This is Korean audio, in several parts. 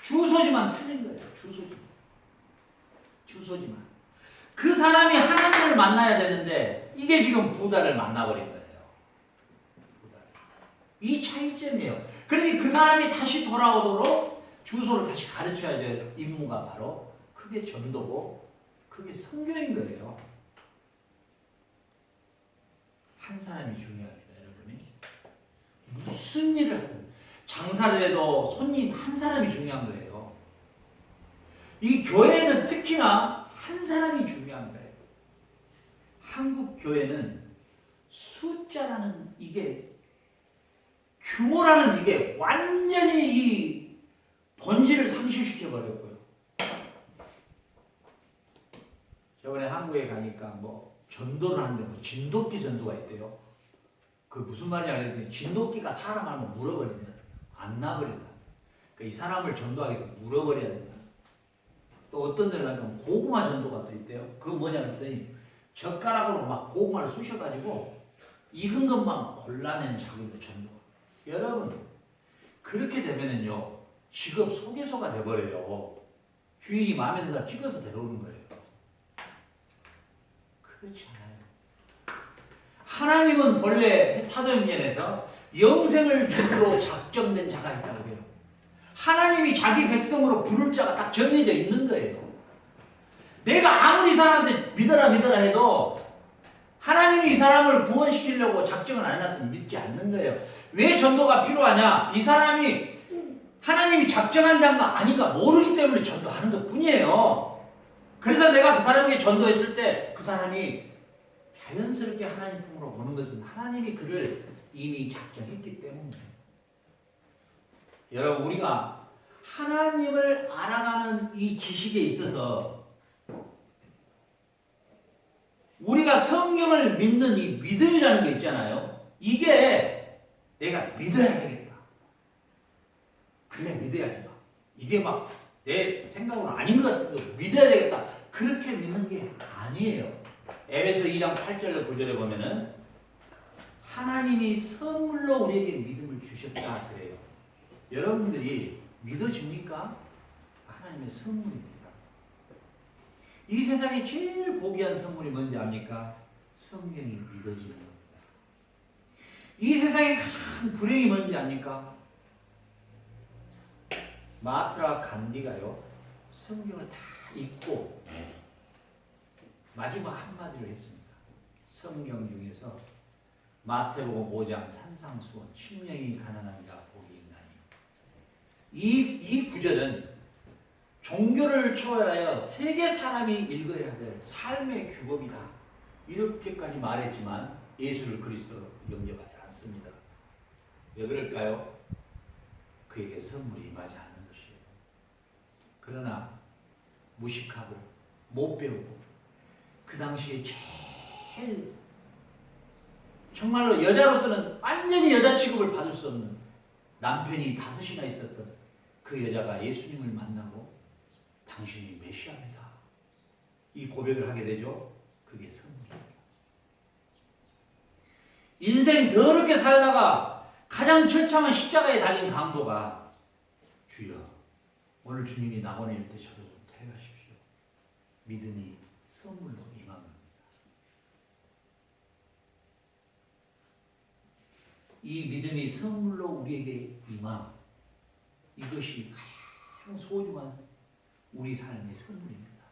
주소지만 틀린 거예요. 주소지만. 그 사람이 하나님을 만나야 되는데 이게 지금 부다를 만나버린 거예요. 이 차이점이에요. 그러니 그 사람이 다시 돌아오도록 주소를 다시 가르쳐야 될 임무가 바로 그게 전도고 그게 선교인 거예요. 한 사람이 중요합니다. 여러분이 무슨 일을 하든 장사를 해도 손님 한 사람이 중요한 거예요. 이 교회는 특히나 한 사람이 중요한 거예요. 한국 교회는 숫자라는 이게 규모라는 이게 완전히 이 본질을 상실시켜 버렸고요. 저번에 한국에 가니까 뭐 전도를 하는데 뭐 진돗기 전도가 있대요. 그 무슨 말이냐 그랬더니 진돗기가 사람 한번 물어버리면 안 나버린다. 그러니까 이 사람을 전도하기 위해서 물어버려야 된다. 또 어떤 데는 가면 고구마 전도가 또 있대요. 그거 뭐냐 그랬더니 젓가락으로 막 고구마를 쑤셔가지고 익은 것만 골라내는 작은 전도. 여러분 그렇게 되면은요 직업 소개소가 돼버려요. 주인이 마음에 드는 사람 찍어서 데려오는 거예요. 그렇지 않아요. 하나님은 본래 사도행전에서 영생을 주기로 작정된 자가 있다고 해요. 하나님이 자기 백성으로 부를 자가 딱 정해져 있는 거예요. 내가 아무리 이 사람한테 믿어라 해도 하나님이 이 사람을 구원시키려고 작정을 안 해놨으면 믿지 않는 거예요. 왜 전도가 필요하냐? 이 사람이 하나님이 작정한 자가 아닌가 모르기 때문에 전도하는 것 뿐이에요. 그래서 내가 그 사람에게 전도했을 때 그 사람이 자연스럽게 하나님 품으로 오는 것은 하나님이 그를 이미 작정했기 때문이에요. 여러분 우리가 하나님을 알아가는 이 지식에 있어서 우리가 성경을 믿는 이 믿음이라는 게 있잖아요. 이게 내가 믿어야 되겠다. 그래 믿어야지. 이게 막 내 생각으로 아닌 것 같아도 믿어야 되겠다. 그렇게 믿는 게 아니에요. 에베소 2장 8절로 9절에 보면은 하나님이 선물로 우리에게 믿음을 주셨다 그래요. 여러분들이 믿어집니까? 하나님의 선물입니다. 이 세상에 제일 고귀한 선물이 뭔지 압니까? 성경이 믿어지는 겁니다. 이 세상에 가장 불행이 뭔지 압니까? 마하트마 간디가요 성경을 다 읽고 마지막 한마디를 했습니다. 성경 중에서 마태복음 5장 산상수훈 심령이 가난한 자 복이 있나니 이 구절은 종교를 초월하여 세계 사람이 읽어야 될 삶의 규범이다. 이렇게까지 말했지만 예수를 그리스도로 영접하지 않습니다. 왜 그럴까요? 그에게 선물이 임하지 않는 것이에요. 그러나 무식하고 못 배우고 그 당시에 제일 정말로 여자로서는 완전히 여자 취급을 받을 수 없는 남편이 5이나 있었던 그 여자가 예수님을 만나고 당신이 메시아입니다. 이 고백을 하게 되죠. 그게 선물입니다. 인생 더럽게 살다가 가장 처참한 십자가에 달린 강도가 주여 오늘 주님이 낙원에 있을 때 저도 좀 데려가십시오. 믿음이 선물로 임한 겁니다. 이 믿음이 선물로 우리에게 임함 이것이 가장 소중한 우리 삶의 선물입니다.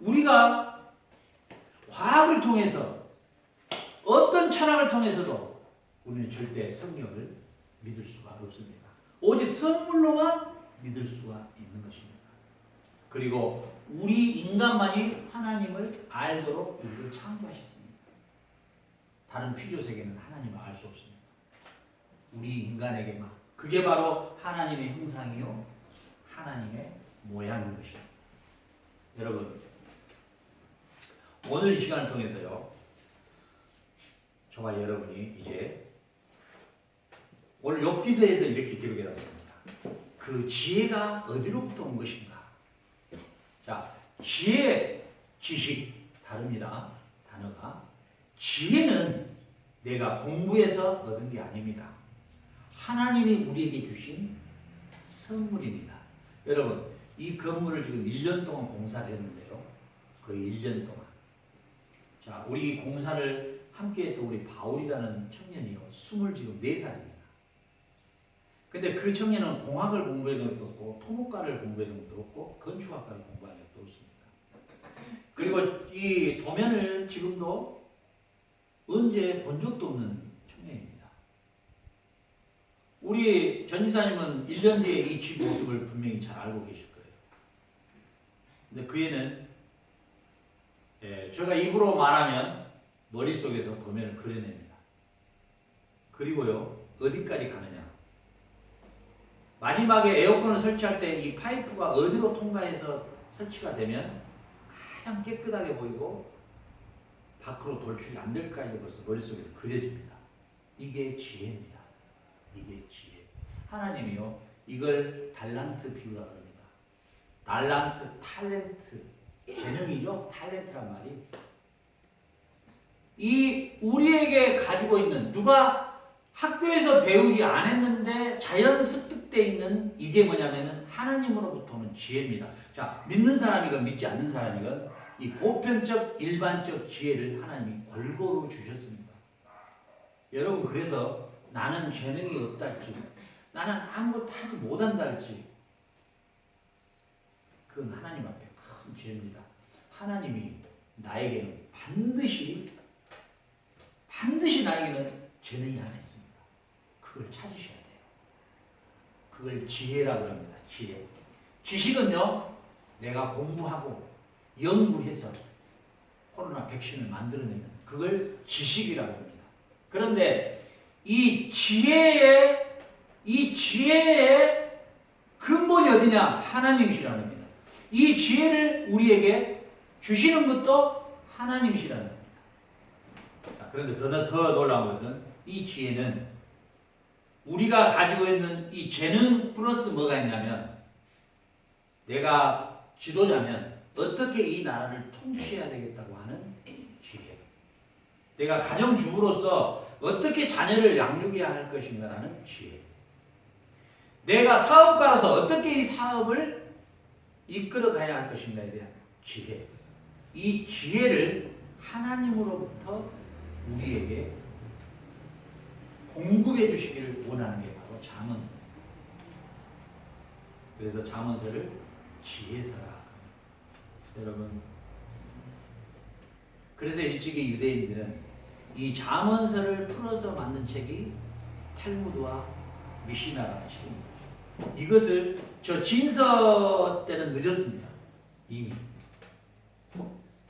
우리가 과학을 통해서 어떤 철학을 통해서도 우리는 절대 성경을 믿을 수가 없습니다. 오직 선물로만 믿을 수가 있는 것입니다. 그리고 우리 인간만이 하나님을 알도록 우리를 창조하셨습니다. 다른 피조 세계는 하나님을 알 수 없습니다. 우리 인간에게만 그게 바로 하나님의 형상이요 하나님의 모양인 것입니다. 여러분 오늘 이 시간을 통해서요 저와 여러분이 이제 오늘 욥기서에서 이렇게 기록해놨습니다. 그 지혜가 어디로부터 온 것인가? 자, 지혜, 지식 다릅니다. 단어가 지혜는 내가 공부해서 얻은 게 아닙니다. 하나님이 우리에게 주신 선물입니다. 여러분, 이 건물을 지금 1년 동안 공사를 했는데요. 거의 1년 동안. 자, 우리 공사를 함께 했던 우리 바울이라는 청년이요. 24살입니다. 근데 그 청년은 공학을 공부한 적도 없고, 토목과를 공부한 적도 없고, 건축학과를 공부한 적도 없습니다. 그리고 이 도면을 지금도 언제 본 적도 없는 청년입니다. 우리 전지사님은 1년 뒤에 이 집 모습을 분명히 잘 알고 계실 거예요. 근데 그 애는 제가 입으로 말하면 머릿속에서 도면을 그려냅니다. 그리고요, 어디까지 가느냐. 마지막에 에어컨을 설치할 때 이 파이프가 어디로 통과해서 설치가 되면 가장 깨끗하게 보이고 밖으로 돌출이 안 될까지 벌써 머릿속에서 그려집니다. 이게 지혜입니다. 이게 지혜. 하나님이요, 이걸 달란트 비유라고 합니다. 달란트, 탤런트, 재능이죠. 탤런트란 말이. 이 우리에게 가지고 있는, 누가 학교에서 배우지 않았는데 자연 습득되어 있는 이게 뭐냐면은 하나님으로부터 오는 지혜입니다. 자, 믿는 사람이건 믿지 않는 사람이건 이 보편적 일반적 지혜를 하나님이 골고루 주셨습니다. 여러분, 그래서 나는 재능이 없다 할지, 나는 아무것도 하지 못한다 할지, 그건 하나님 앞에 큰 죄입니다. 하나님이 나에게는 반드시 나에게는 재능이 하나 있습니다. 그걸 찾으셔야 돼요. 그걸 지혜라고 합니다. 지혜. 지식은요, 내가 공부하고 연구해서 코로나 백신을 만들어내는, 그걸 지식이라고 합니다. 그런데 이 지혜의 근본이 어디냐? 하나님이시라는 겁니다. 이 지혜를 우리에게 주시는 것도 하나님이시라는 겁니다. 자, 그런데 더 놀라운 것은 이 지혜는 우리가 가지고 있는 이 재능 플러스 뭐가 있냐면, 내가 지도자면 어떻게 이 나라를 통치해야 되겠다고 하는 지혜. 내가 가정주부로서 어떻게 자녀를 양육해야 할 것인가라는 지혜. 내가 사업가로서 어떻게 이 사업을 이끌어가야 할 것인가에 대한 지혜. 이 지혜를 하나님으로부터 우리에게 공급해 주시기를 원하는 게 바로 잠언서입니다. 그래서 잠언서를 지혜서라. 여러분, 그래서 일찍이 유대인들은 이 잠언서를 풀어서 만든 책이 탈무드와 미시나라는 책입니다. 이것을 저 진서 때는 늦었습니다. 이미.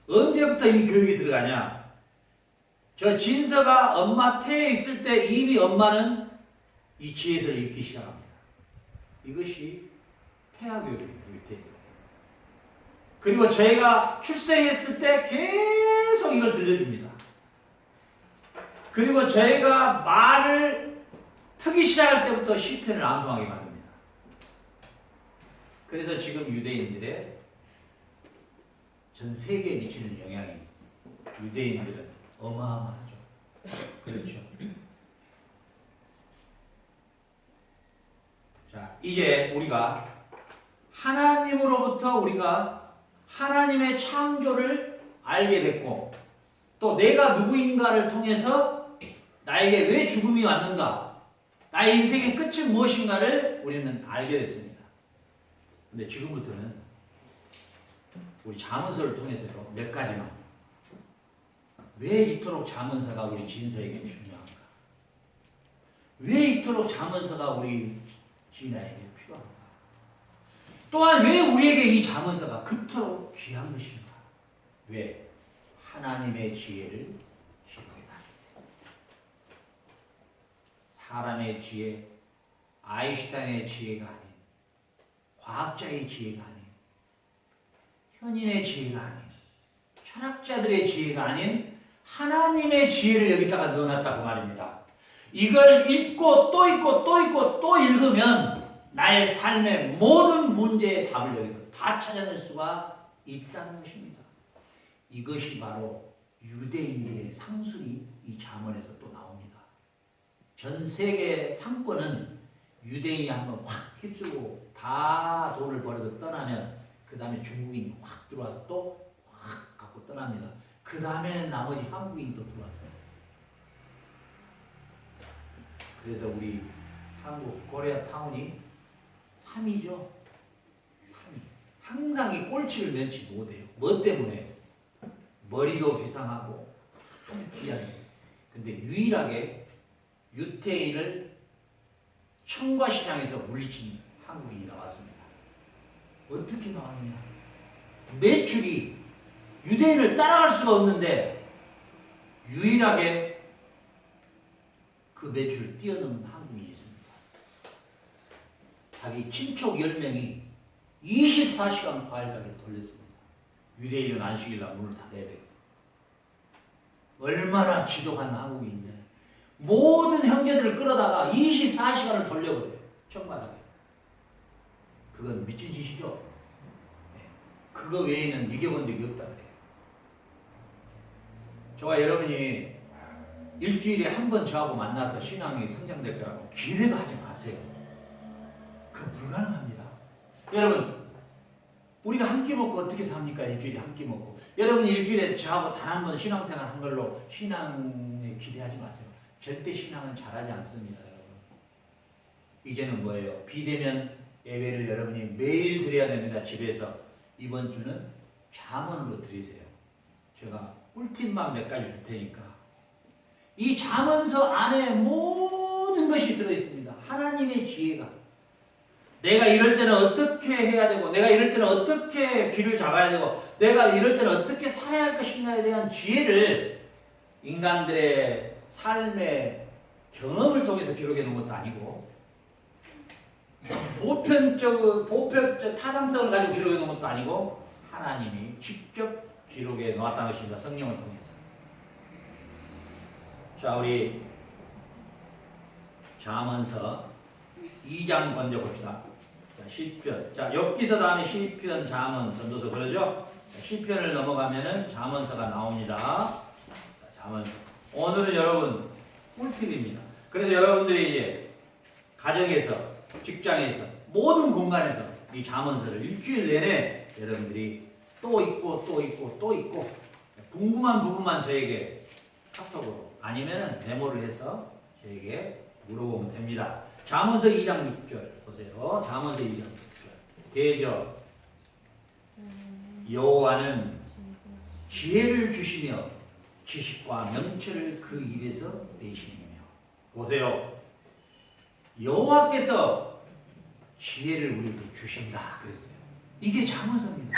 언제부터 이 교육이 들어가냐? 저 진서가 엄마 태에 있을 때 이미 엄마는 이 지혜서를 읽기 시작합니다. 이것이 태아교육입니다. 그리고 저희가 출생했을 때 계속 이걸 들려줍니다. 그리고 저희가 말을 트기 시작할 때부터 시편을 암송하게 만듭니다. 그래서 지금 유대인들의 전 세계에 미치는 영향이, 유대인들은 어마어마하죠. 그렇죠. 자, 이제 우리가 하나님으로부터 우리가 하나님의 창조를 알게 됐고, 또 내가 누구인가를 통해서 나에게 왜 죽음이 왔는가, 나의 인생의 끝은 무엇인가를 우리는 알게 됐습니다. 근데 지금부터는 우리 잠언서를 통해서도 몇 가지만, 왜 이토록 잠언서가 우리 진서에게 중요한가, 왜 이토록 잠언서가 우리 진아에게 필요한가, 또한 왜 우리에게 이 잠언서가 그토록 귀한 것인가, 왜? 하나님의 지혜를 기록해라. 사람의 지혜, 아인슈타인의 지혜가 아닌, 과학자의 지혜가 아닌, 현인의 지혜가 아닌, 철학자들의 지혜가 아닌 하나님의 지혜를 여기다가 넣어놨다고 말입니다. 이걸 읽고 또 읽고 또 읽고 또 읽으면 나의 삶의 모든 문제의 답을 여기서 다 찾아낼 수가 있다는 것입니다. 이것이 바로 유대인들의 상술이 이 잠언에서 또 나옵니다. 전 세계 상권은 유대인이 한번 확 휩쓸고 다 돈을 벌어서 떠나면 그 다음에 중국인이 확 들어와서 또 확 갖고 떠납니다. 그 다음에 나머지 한국인이 또 들어와서. 그래서 우리 한국 코리아 타운이 3위죠. 3위. 항상 이 꼴찌를 면치 못해요. 뭐 때문에? 머리도 비상하고 아주 귀하게. 근데 유일하게 유태인을 청과시장에서 물리친 한국인이 나왔습니다. 어떻게 나왔느냐? 매출이 유대인을 따라갈 수가 없는데 유일하게 그 매출을 뛰어넘는 한국인이 있습니다. 자기 친척 10명이 24시간 과일 가게를 돌렸습니다. 유대인은 안식일날 문을 닫아야 되거든. 얼마나 지독한 한국인인데 모든 형제들을 끌어다가 24시간을 돌려버려요. 청과사게. 그건 미친 짓이죠. 그거 외에는 이겨본 적이 없다 그래요. 저와 여러분이 일주일에 한 번 저하고 만나서 신앙이 성장될 거라고 기대도 하지 마세요. 그건 불가능합니다. 여러분, 우리가 한 끼 먹고 어떻게 삽니까? 일주일에 한 끼 먹고. 여러분이 일주일에 저하고 단 한 번 신앙생활 한 걸로 신앙에 기대하지 마세요. 절대 신앙은 잘하지 않습니다. 여러분. 이제는 뭐예요? 비대면 예배를 여러분이 매일 드려야 됩니다. 집에서. 이번 주는 잠언으로 드리세요. 제가 꿀팁만 몇 가지 줄 테니까. 이 잠언서 안에 모든 것이 들어있습니다. 하나님의 지혜가. 내가 이럴 때는 어떻게 해야 되고, 내가 이럴 때는 어떻게 귀를 잡아야 되고, 내가 이럴 때는 어떻게 살아야 할 것인가에 대한 지혜를 인간들의 삶의 경험을 통해서 기록해 놓은 것도 아니고, 보편적 타당성을 가지고 기록해 놓은 것도 아니고, 하나님이 직접 기록해 놓았다는 것입니다. 성령을 통해서. 자, 우리 잠언서 2장 먼저 봅시다. 자, 시편. 자, 욥기서 다음에 시편, 잠언, 전도서 그러죠? 자, 시편을 넘어가면은 잠언서가 나옵니다. 자, 잠언서. 오늘은 여러분 꿀팁입니다. 그래서 여러분들이 이제 가정에서, 직장에서, 모든 공간에서 이 잠언서를 일주일 내내 여러분들이 또 읽고 또 읽고 또 읽고 궁금한 부분만 저에게 카톡으로 아니면 메모를 해서 저에게 물어보면 됩니다. 잠언서 2장 6절 보세요. 잠언서 2장 6절. 대저 여호와는 지혜를 주시며 지식과 명철을 그 입에서 내시며. 보세요. 여호와께서 지혜를 우리에게 주신다 그랬어요. 이게 잠언서입니다.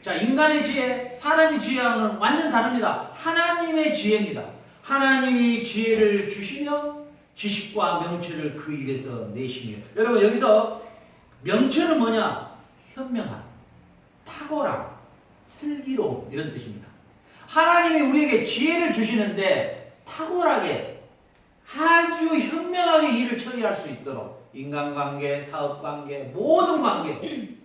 자, 인간의 지혜, 사람의 지혜와는 완전 다릅니다. 하나님의 지혜입니다. 하나님이 지혜를 주시며 지식과 명철을 그 입에서 내시며. 여러분, 여기서 명철은 뭐냐? 현명함, 탁월함, 슬기로움 이런 뜻입니다. 하나님이 우리에게 지혜를 주시는데 탁월하게 아주 현명하게 일을 처리할 수 있도록 인간관계, 사업관계, 모든 관계.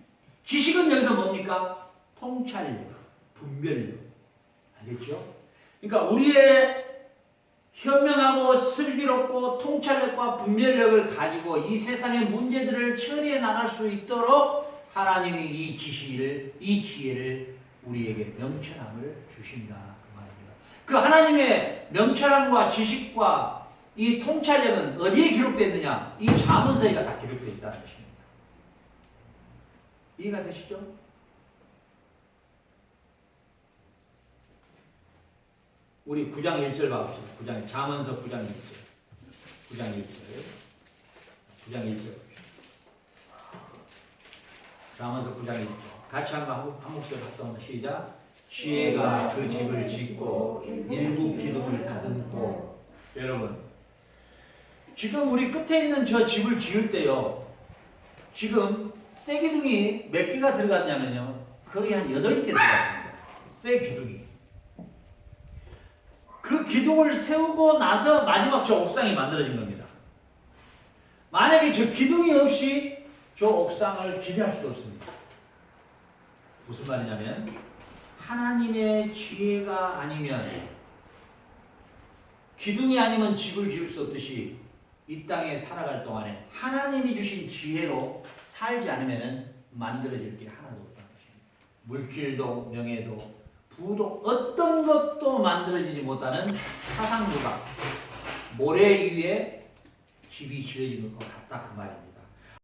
지식은 여기서 뭡니까? 통찰력, 분별력. 알겠죠? 그러니까 우리의 현명하고 슬기롭고 통찰력과 분별력을 가지고 이 세상의 문제들을 처리해 나갈 수 있도록 하나님이 이 지혜를 우리에게 명철함을 주신다 그 말입니다. 그 하나님의 명철함과 지식과 이 통찰력은 어디에 기록되어 있느냐? 이 잠언서에 다 기록되어 있다는 것입니다. 이해가 되시죠? 우리 9장 1절 봐봅시다. 9장, 잠언서 9장 1절. 9장 1절. 9장 1절. 잠언서 9장 1절. 같이 한번 한 목소리 합동 시작. 지혜가 그 집을 짓고 일곱 기둥을 다듬고. 여러분, 지금 우리 끝에 있는 저 집을 지을 때요, 지금 쇠 기둥이 몇 개가 들어갔냐면요, 거의 한 8개 들어갔습니다. 쇠 기둥이. 그 기둥을 세우고 나서 마지막 저 옥상이 만들어진 겁니다. 만약에 저 기둥이 없이 저 옥상을 기대할 수가 없습니다. 무슨 말이냐면 하나님의 지혜가 아니면, 기둥이 아니면 집을 지을 수 없듯이 이 땅에 살아갈 동안에 하나님이 주신 지혜로 살지 않으면 만들어질 게 하나도 없다는 것입니다. 물질도 명예도 부도 어떤 것도 만들어지지 못하는 사상조각, 모래 위에 집이 지어진 것 같다 그 말입니다.